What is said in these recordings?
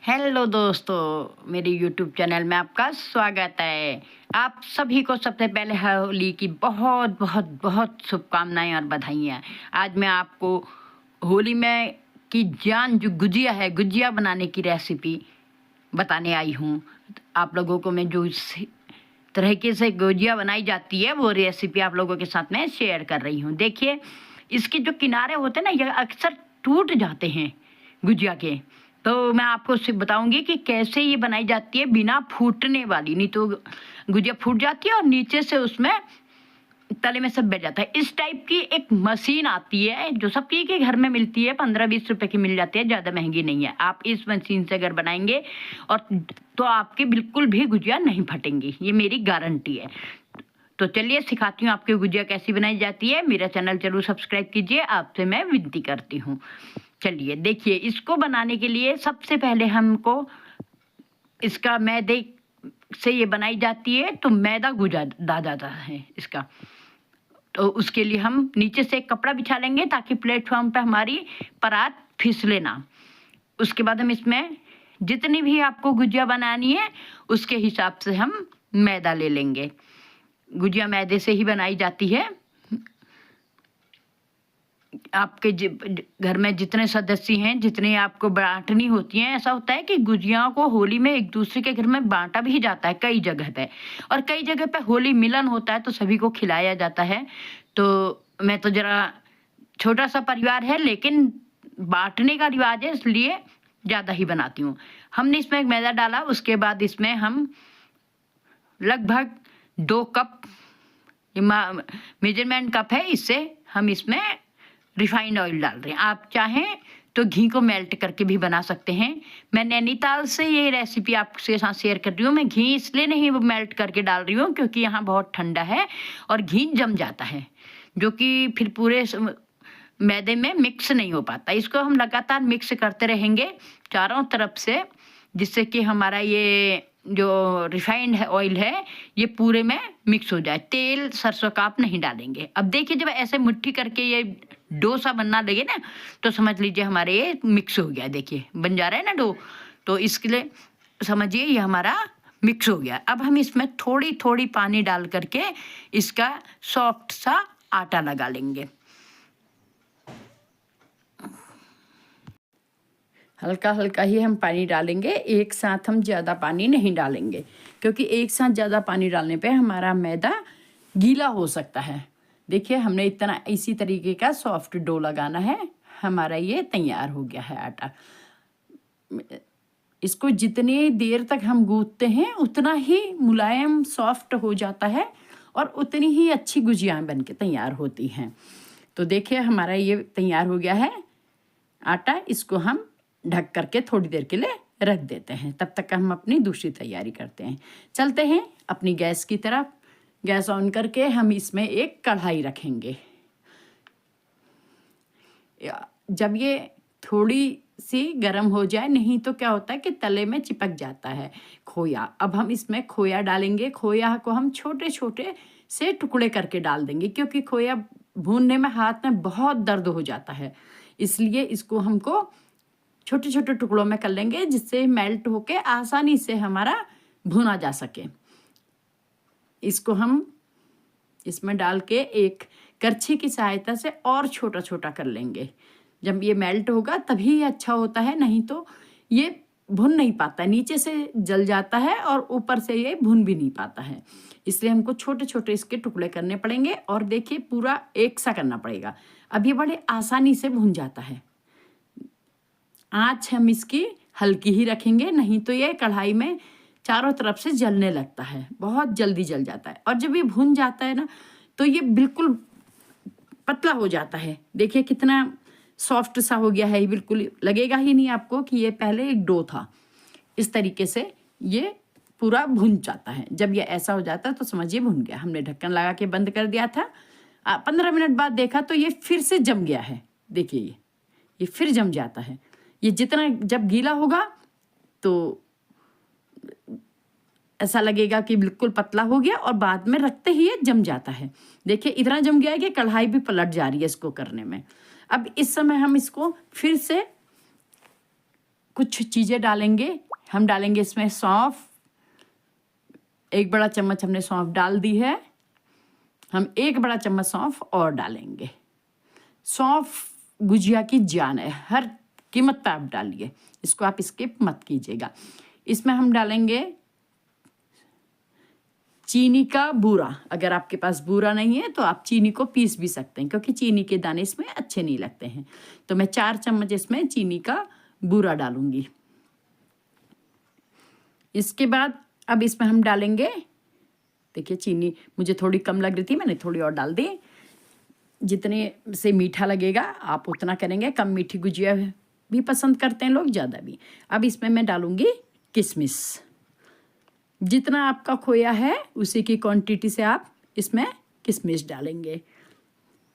Hello दोस्तों, मेरे YouTube channel में आपका स्वागत है। आप सभी को सबसे पहले होली की बहुत बहुत बहुत शुभकामनाएं और बधाइयाँ। आज मैं आपको होली में की जान जो गुजिया है, गुजिया बनाने की रेसिपी बताने आई हूँ। आप लोगों को मैं जो इस तरीके से गुजिया बनाई जाती है वो रेसिपी आप लोगों के साथ में शेयर कर रही हूँ। देखिए, इसके जो किनारे होते हैं ना, ये अक्सर टूट जाते हैं गुजिया के। तो मैं आपको सिर्फ बताऊंगी कि कैसे ये बनाई जाती है बिना फूटने वाली, नहीं तो गुजिया फूट जाती है और नीचे से उसमें तले में सब बैठ जाता है। इस टाइप की एक मशीन आती है जो सबके के घर में मिलती है, 15-20 रुपए की मिल जाती है, ज़्यादा महंगी नहीं है। आप इस मशीन से अगर बनाएंगे और तो आपके बिल्कुल भी गुजिया नहीं फटेंगी, ये मेरी गारंटी है। तो चलिए सिखाती हूँ आपकी गुजिया कैसी बनाई जाती है। मेरा चैनल जरूर सब्सक्राइब कीजिए, आपसे मैं विनती करती हूँ। चलिए देखिए, इसको बनाने के लिए सबसे पहले हमको इसका मैदे से ये बनाई जाती है, तो मैदा गुजा जाता है इसका। तो उसके लिए हम नीचे से एक कपड़ा बिछा लेंगे ताकि प्लेटफॉर्म पे हमारी परात फिसले ना। उसके बाद हम इसमें जितनी भी आपको गुजिया बनानी है उसके हिसाब से हम मैदा ले लेंगे। गुजिया मैदे से ही बनाई जाती है। आपके घर में जितने सदस्य हैं, जितने आपको बांटनी होती हैं, ऐसा होता है कि गुजिया को होली में एक दूसरे के घर में बांटा भी जाता है कई जगह पे, और कई जगह पे होली मिलन होता है तो सभी को खिलाया जाता है। तो मैं तो जरा छोटा सा परिवार है, लेकिन बांटने का रिवाज है इसलिए ज़्यादा ही बनाती हूँ। हमने इसमें एक मैदा डाला, उसके बाद इसमें हम लगभग 2 कप, मेजरमेंट कप है, इससे हम इसमें रिफाइंड ऑयल डाल रहे हैं। आप चाहें तो घी को मेल्ट करके भी बना सकते हैं। मैं नैनीताल से ये रेसिपी आपके साथ शेयर कर रही हूँ। मैं घी इसलिए नहीं वो मेल्ट करके डाल रही हूँ क्योंकि यहाँ बहुत ठंडा है और घी जम जाता है, जो कि फिर पूरे मैदे में मिक्स नहीं हो पाता। इसको हम लगातार मिक्स करते रहेंगे चारों तरफ से, जिससे कि हमारा ये जो रिफाइंड है ऑयल है ये पूरे में मिक्स हो जाए। तेल सरसों का आप नहीं डालेंगे। अब देखिए, जब ऐसे मुट्ठी करके ये डोसा बनना लगे ना, तो समझ लीजिए हमारे ये मिक्स हो गया। देखिए बन जा रहा है ना डो, तो इसके लिए समझिए ये हमारा मिक्स हो गया। अब हम इसमें थोड़ी थोड़ी पानी डाल करके इसका सॉफ्ट सा आटा लगा लेंगे। हल्का हल्का ही हम पानी डालेंगे, एक साथ हम ज़्यादा पानी नहीं डालेंगे, क्योंकि एक साथ ज़्यादा पानी डालने पे हमारा मैदा गीला हो सकता है। देखिए, हमने इतना इसी तरीके का सॉफ्ट डो लगाना है। हमारा ये तैयार हो गया है आटा। इसको जितनी देर तक हम गूंथते हैं उतना ही मुलायम सॉफ्ट हो जाता है और उतनी ही अच्छी गुजिया बन के तैयार होती हैं। तो देखिए, हमारा ये तैयार हो गया है आटा। इसको हम ढक करके थोड़ी देर के लिए रख देते हैं। तब तक हम अपनी दूसरी तैयारी करते हैं। चलते हैं अपनी गैस की तरफ। गैस ऑन करके हम इसमें एक कढ़ाई रखेंगे। जब ये थोड़ी सी गर्म हो जाए, नहीं तो क्या होता है कि तले में चिपक जाता है खोया। अब हम इसमें खोया डालेंगे। खोया को हम छोटे छोटे से टुकड़े करके डाल देंगे, क्योंकि खोया भूनने में हाथ में बहुत दर्द हो जाता है, इसलिए इसको हमको छोटे छोटे टुकड़ों में कर लेंगे, जिससे मेल्ट होके आसानी से हमारा भुना जा सके। इसको हम इसमें डाल के एक करछी की सहायता से और छोटा छोटा कर लेंगे। जब ये मेल्ट होगा तभी ये अच्छा होता है, नहीं तो ये भुन नहीं पाता, नीचे से जल जाता है और ऊपर से ये भुन भी नहीं पाता है। इसलिए हमको छोटे छोटे इसके टुकड़े करने पड़ेंगे और देखिए पूरा एक सा करना पड़ेगा। अब ये बड़े आसानी से भुन जाता है। आँच हम इसकी हल्की ही रखेंगे, नहीं तो ये कढ़ाई में चारों तरफ से जलने लगता है, बहुत जल्दी जल जाता है। और जब ये भुन जाता है ना, तो ये बिल्कुल पतला हो जाता है। देखिए कितना सॉफ्ट सा हो गया है, ये बिल्कुल लगेगा ही नहीं आपको कि ये पहले एक डो था। इस तरीके से ये पूरा भुन जाता है। जब ये ऐसा हो जाता है तो समझिए भुन गया। हमने ढक्कन लगा के बंद कर दिया था। 15 मिनट बाद देखा तो ये फिर से जम गया है। देखिए ये फिर जम जाता है। ये जितना जब गीला होगा तो ऐसा लगेगा कि बिल्कुल पतला हो गया, और बाद में रखते ही ये जम जाता है। देखिए इतना जम गया है कि कढ़ाई भी पलट जा रही है इसको करने में। अब इस समय हम इसको फिर से कुछ चीज़ें डालेंगे। हम डालेंगे इसमें सौंफ, 1 बड़ा चम्मच हमने सौंफ डाल दी है। हम 1 बड़ा चम्मच सौंफ और डालेंगे। सौंफ गुजिया की जान है, हर कीमत पर आप डालिए, इसको आप स्किप मत कीजिएगा। इसमें हम डालेंगे चीनी का बूरा। अगर आपके पास बूरा नहीं है तो आप चीनी को पीस भी सकते हैं, क्योंकि चीनी के दाने इसमें अच्छे नहीं लगते हैं। तो मैं 4 चम्मच इसमें चीनी का बूरा डालूंगी। इसके बाद अब इसमें हम डालेंगे, देखिए चीनी मुझे थोड़ी कम लग रही थी, मैंने थोड़ी और डाल दी। जितने से मीठा लगेगा आप उतना करेंगे। कम मीठी गुजिया भी पसंद करते हैं लोग, ज़्यादा भी। अब इसमें मैं डालूंगी किशमिश। जितना आपका खोया है उसी की क्वांटिटी से आप इसमें किशमिश डालेंगे,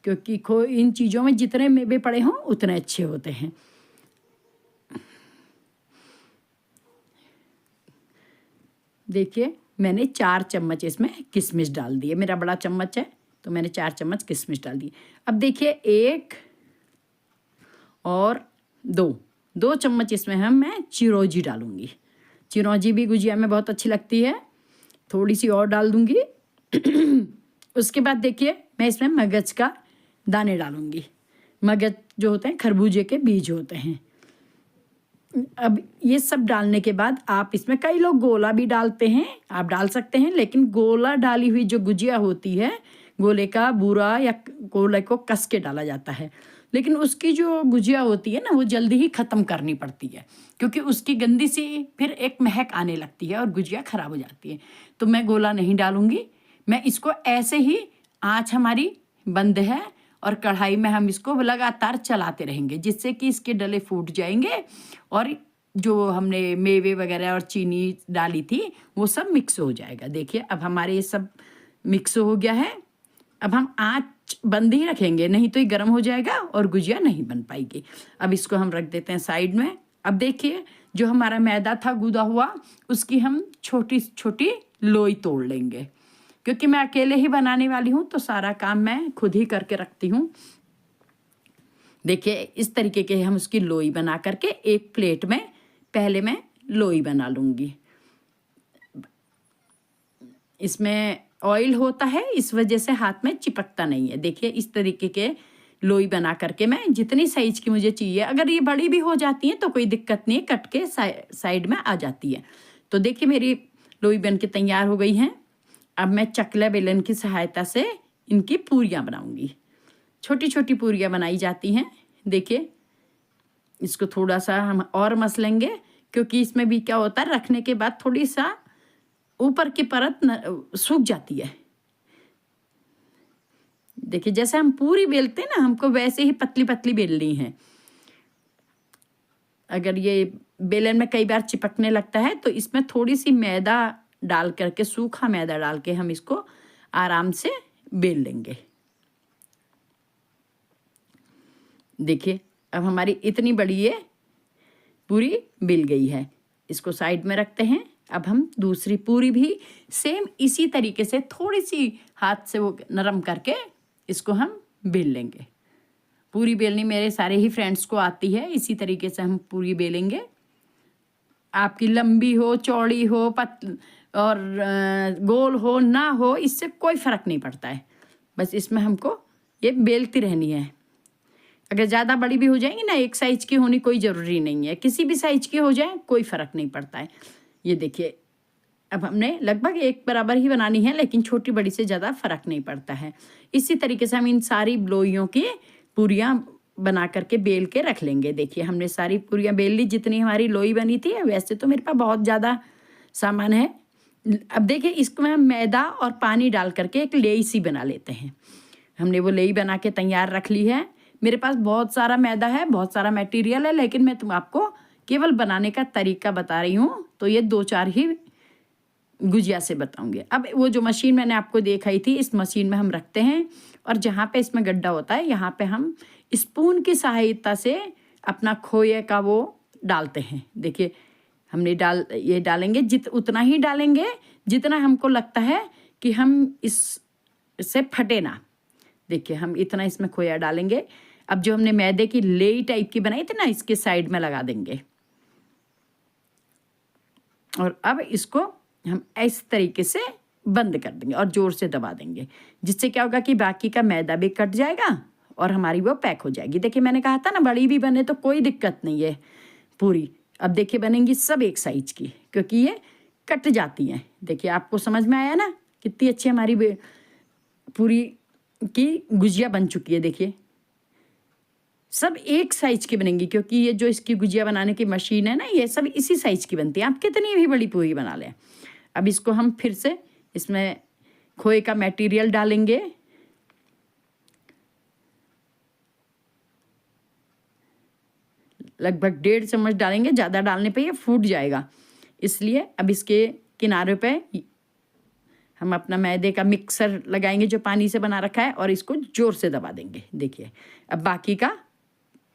क्योंकि इन चीज़ों में जितने मेवे पड़े हों उतने अच्छे होते हैं। देखिए मैंने 4 चम्मच इसमें किशमिश डाल दिए। मेरा बड़ा चम्मच है तो मैंने 4 चम्मच किशमिश डाल दी। अब देखिए 1 और 2 चम्मच इसमें मैं चिरौंजी डालूंगी। चिरौंजी भी गुजिया में बहुत अच्छी लगती है, थोड़ी सी और डाल दूंगी। उसके बाद देखिए मैं इसमें मगज का दाने डालूंगी। मगज जो होते हैं खरबूजे के बीज होते हैं। अब ये सब डालने के बाद आप इसमें, कई लोग गोला भी डालते हैं, आप डाल सकते हैं, लेकिन गोला डाली हुई जो गुजिया होती है, गोले का बूरा या गोले को कस के डाला जाता है, लेकिन उसकी जो गुजिया होती है ना वो जल्दी ही ख़त्म करनी पड़ती है, क्योंकि उसकी गंदी सी फिर एक महक आने लगती है और गुजिया ख़राब हो जाती है। तो मैं गोला नहीं डालूंगी, मैं इसको ऐसे ही, आँच हमारी बंद है और कढ़ाई में हम इसको लगातार चलाते रहेंगे, जिससे कि इसके डले फूट जाएंगे और जो हमने मेवे वगैरह और चीनी डाली थी वो सब मिक्स हो जाएगा। देखिए अब हमारे ये सब मिक्स हो गया है। अब हम आँच बंद ही रखेंगे, नहीं तो ये गर्म हो जाएगा और गुजिया नहीं बन पाएगी। अब इसको हम रख देते हैं साइड में। अब देखिए जो हमारा मैदा था गूदा हुआ, उसकी हम छोटी छोटी लोई तोड़ लेंगे, क्योंकि मैं अकेले ही बनाने वाली हूँ तो सारा काम मैं खुद ही करके रखती हूँ। देखिए इस तरीके के हम उसकी लोई बना करके एक प्लेट में पहले मैं लोई बना लूँगी। इसमें ऑयल होता है, इस वजह से हाथ में चिपकता नहीं है। देखिए इस तरीके के लोई बना करके मैं जितनी साइज की मुझे चाहिए, अगर ये बड़ी भी हो जाती है तो कोई दिक्कत नहीं है, कट के साइड में आ जाती है। तो देखिए मेरी लोई बन के तैयार हो गई हैं। अब मैं चकला बेलन की सहायता से इनकी पूरियाँ बनाऊंगी। छोटी छोटी पूरियाँ बनाई जाती हैं। देखिए इसको थोड़ा सा हम और मसलेंगे, क्योंकि इसमें भी क्या होता है, रखने के बाद थोड़ी सा ऊपर की परत सूख जाती है। देखिए जैसे हम पूरी बेलते हैं ना, हमको वैसे ही पतली पतली बेलनी है। अगर ये बेलन में कई बार चिपकने लगता है तो इसमें थोड़ी सी मैदा डाल करके, सूखा मैदा डाल के हम इसको आराम से बेल लेंगे। देखिए अब हमारी इतनी बड़ी ये पूरी बेल गई है, इसको साइड में रखते हैं। अब हम दूसरी पूरी भी सेम इसी तरीके से थोड़ी सी हाथ से वो नरम करके इसको हम बेल लेंगे। पूरी बेलनी मेरे सारे ही फ्रेंड्स को आती है, इसी तरीके से हम पूरी बेलेंगे। आपकी लंबी हो, चौड़ी हो, और गोल हो ना हो, इससे कोई फ़र्क नहीं पड़ता है। बस इसमें हमको ये बेलती रहनी है। अगर ज़्यादा बड़ी भी हो जाएंगी ना, एक साइज की होनी कोई ज़रूरी नहीं है, किसी भी साइज की हो जाए कोई फ़र्क नहीं पड़ता है। ये देखिए अब हमने लगभग एक बराबर ही बनानी है, लेकिन छोटी बड़ी से ज़्यादा फ़र्क नहीं पड़ता है। इसी तरीके से हम इन सारी लोइयों की पूरियाँ बना करके बेल के रख लेंगे। देखिए हमने सारी पूरियाँ बेल ली, जितनी हमारी लोई बनी थी। वैसे तो मेरे पास बहुत ज़्यादा सामान है। अब देखिए इसको हम मैदा और पानी डाल करके एक लेई सी बना लेते हैं। हमने वो लेई बना के तैयार रख ली है। मेरे पास बहुत सारा मैदा है, बहुत सारा मटेरियल है, लेकिन मैं आपको केवल बनाने का तरीका बता रही हूँ, तो ये 2-4 ही गुजिया से बताऊंगी। अब वो जो मशीन मैंने आपको दिखाई थी, इस मशीन में हम रखते हैं और जहाँ पे इसमें गड्ढा होता है यहाँ पे हम स्पून की सहायता से अपना खोए का वो डालते हैं। देखिए हमने ये डालेंगे, उतना ही डालेंगे जितना हमको लगता है कि हम इससे फटे ना। देखिए हम इतना इसमें खोया डालेंगे। अब जो हमने मैदे की लेई टाइप की बनाई थी ना, इसके साइड में लगा देंगे। और अब इसको हम इस तरीके से बंद कर देंगे और ज़ोर से दबा देंगे, जिससे क्या होगा कि बाकी का मैदा भी कट जाएगा और हमारी वो पैक हो जाएगी। देखिए मैंने कहा था ना बड़ी भी बने तो कोई दिक्कत नहीं है पूरी। अब देखिए बनेंगी सब एक साइज की, क्योंकि ये कट जाती हैं। देखिए आपको समझ में आया ना कितनी अच्छी हमारी पूरी की गुजिया बन चुकी है। देखिए सब एक साइज की बनेंगी, क्योंकि ये जो इसकी गुजिया बनाने की मशीन है ना, ये सब इसी साइज की बनती है। आप कितनी भी बड़ी पूरी बना लें। अब इसको हम फिर से इसमें खोए का मटेरियल डालेंगे। लगभग 1.5 चम्मच डालेंगे, ज़्यादा डालने पे ये फूट जाएगा, इसलिए अब इसके किनारे पे हम अपना मैदे का मिक्सर लगाएंगे जो पानी से बना रखा है और इसको ज़ोर से दबा देंगे। देखिए अब बाकी का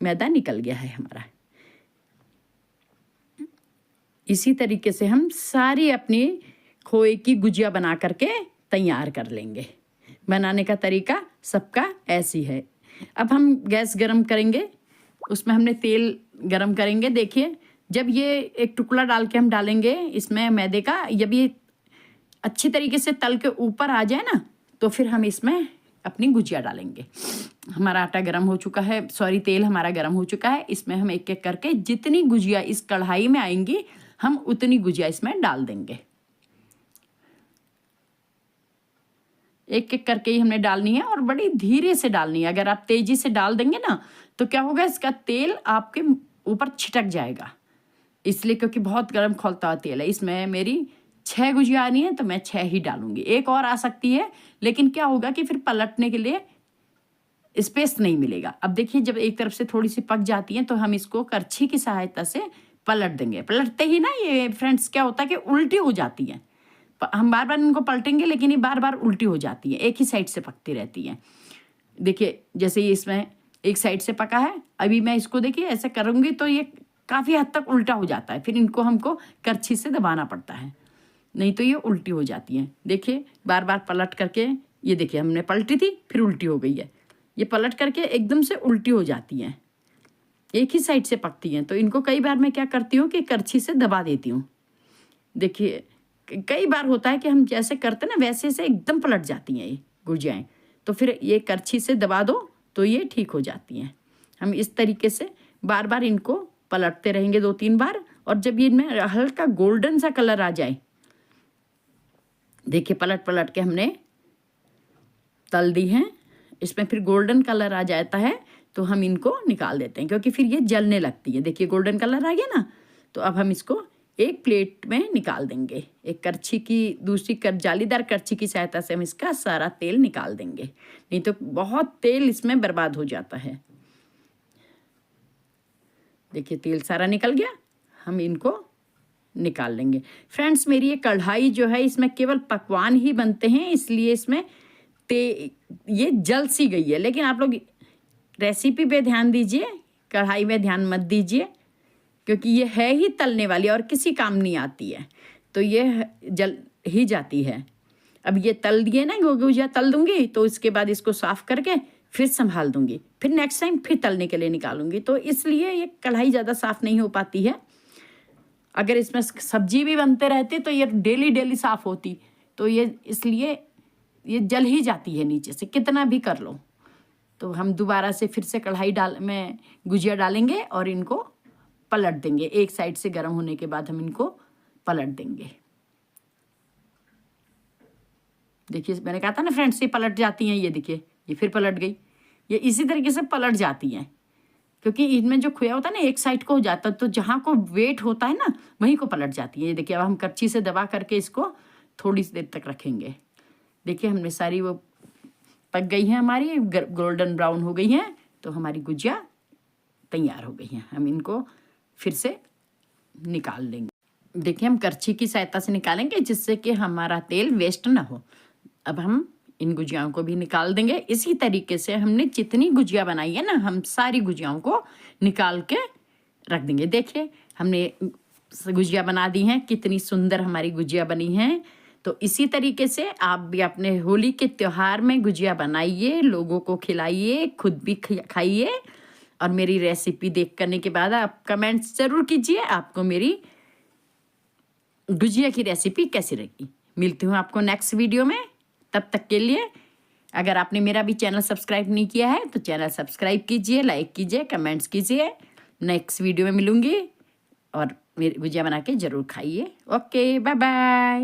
मैदा निकल गया है हमारा। इसी तरीके से हम सारी अपनी खोए की गुजिया बना करके तैयार कर लेंगे। बनाने का तरीका सबका ऐसी है। अब हम गैस गरम करेंगे, उसमें हमने तेल गरम करेंगे। देखिए जब ये एक टुकड़ा डाल के हम डालेंगे इसमें मैदे का, जब ये अच्छी तरीके से तल के ऊपर आ जाए ना, तो फिर हम इसमें अपनी गुजिया डालेंगे। हमारा आटा गरम हो चुका है, सॉरी तेल हमारा गरम हो चुका है। इसमें हम एक एक करके जितनी गुजिया इस कढ़ाई में आएंगी हम उतनी गुजिया इसमें डाल देंगे। एक एक करके ही हमने डालनी है और बड़ी धीरे से डालनी है। अगर आप तेजी से डाल देंगे ना तो क्या होगा, इसका तेल आपके ऊपर छिटक जाएगा, इसलिए क्योंकि बहुत गर्म खौलता हुआ तेल है। इसमें मेरी 6 गुजिया आनी है तो मैं 6 ही डालूंगी। एक और आ सकती है, लेकिन क्या होगा कि फिर पलटने के लिए स्पेस नहीं मिलेगा। अब देखिए जब एक तरफ से थोड़ी सी पक जाती है तो हम इसको करछी की सहायता से पलट देंगे। पलटते ही ना ये फ्रेंड्स क्या होता है कि उल्टी हो जाती है। हम बार बार इनको पलटेंगे लेकिन ये बार बार उल्टी हो जाती है, एक ही साइड से पकती रहती है। देखिए जैसे ये इसमें एक साइड से पका है, अभी मैं इसको देखिए ऐसे करूँगी तो ये काफ़ी हद तक उल्टा हो जाता है। फिर इनको हमको करछी से दबाना पड़ता है, नहीं तो ये उल्टी हो जाती हैं। देखिए बार बार पलट करके, ये देखिए हमने पलटी थी फिर उल्टी हो गई है। ये पलट करके एकदम से उल्टी हो जाती हैं, एक ही साइड से पकती हैं। तो इनको कई बार मैं क्या करती हूँ कि करछी से दबा देती हूँ। देखिए कई बार होता है कि हम जैसे करते ना वैसे से एकदम पलट जाती हैं ये गुजियाएँ, तो फिर ये करछी से दबा दो तो ये ठीक हो जाती हैं। हम इस तरीके से बार बार इनको पलटते रहेंगे 2-3 बार, और जब ये इनमें हल्का गोल्डन सा कलर आ जाए, देखिए पलट पलट के हमने तल दी हैं, इसमें फिर गोल्डन कलर आ जाता है तो हम इनको निकाल देते हैं, क्योंकि फिर ये जलने लगती है। देखिए गोल्डन कलर आ गया ना, तो अब हम इसको एक प्लेट में निकाल देंगे। एक करछी की दूसरी जालीदार करछी की सहायता से हम इसका सारा तेल निकाल देंगे, नहीं तो बहुत तेल इसमें बर्बाद हो जाता है। देखिए तेल सारा निकल गया, हम इनको निकाल लेंगे। फ्रेंड्स मेरी ये कढ़ाई जो है इसमें केवल पकवान ही बनते हैं, इसलिए इसमें ये जल सी गई है। लेकिन आप लोग रेसिपी पे ध्यान दीजिए, कढ़ाई में ध्यान मत दीजिए, क्योंकि ये है ही तलने वाली और किसी काम नहीं आती है, तो ये जल ही जाती है। अब ये तल दिए ना, गुजिया तल दूंगी तो इसके बाद इसको साफ करके फिर संभाल दूंगी, फिर नेक्स्ट टाइम फिर तलने के लिए निकालूंगी, तो इसलिए ये कढ़ाई ज़्यादा साफ नहीं हो पाती है। अगर इसमें सब्जी भी बनते रहते तो ये डेली डेली साफ होती, तो ये इसलिए ये जल ही जाती है नीचे से, कितना भी कर लो। तो हम दोबारा से फिर से कढ़ाई में गुजिया डालेंगे और इनको पलट देंगे। एक साइड से गर्म होने के बाद हम इनको पलट देंगे। देखिए मैंने कहा था ना फ्रेंड्स ये पलट जाती हैं, ये देखिए ये फिर पलट गई। ये इसी तरीके से पलट जाती हैं, क्योंकि इनमें जो खोया होता है ना एक साइड को हो जाता है, तो जहाँ को वेट होता है ना वहीं को पलट जाती है। ये देखिए अब हम करछी से दबा करके इसको थोड़ी सी देर तक रखेंगे। देखिए हमने सारी वो पक गई हैं, हमारी गोल्डन ब्राउन हो गई हैं, तो हमारी गुजिया तैयार हो गई हैं। हम इनको फिर से निकाल लेंगे। देखिए हम करछी की सहायता से निकालेंगे जिससे कि हमारा तेल वेस्ट ना हो। अब हम इन गुजियाओं को भी निकाल देंगे। इसी तरीके से हमने जितनी गुजिया बनाई है ना, हम सारी गुजियाओं को निकाल के रख देंगे। देखिए हमने गुजिया बना दी हैं, कितनी सुंदर हमारी गुजिया बनी हैं। तो इसी तरीके से आप भी अपने होली के त्योहार में गुजिया बनाइए, लोगों को खिलाइए, खुद भी खाइए, और मेरी रेसिपी देख करने के बाद आप कमेंट्स ज़रूर कीजिए आपको मेरी गुजिया की रेसिपी कैसी लगी। मिलती हूँ आपको नेक्स्ट वीडियो में। तब तक के लिए अगर आपने मेरा भी चैनल सब्सक्राइब नहीं किया है तो चैनल सब्सक्राइब कीजिए, लाइक कीजिए, कमेंट्स कीजिए। नेक्स्ट वीडियो में मिलूंगी और मेरी गुजिया बना के ज़रूर खाइए। Okay, bye bye.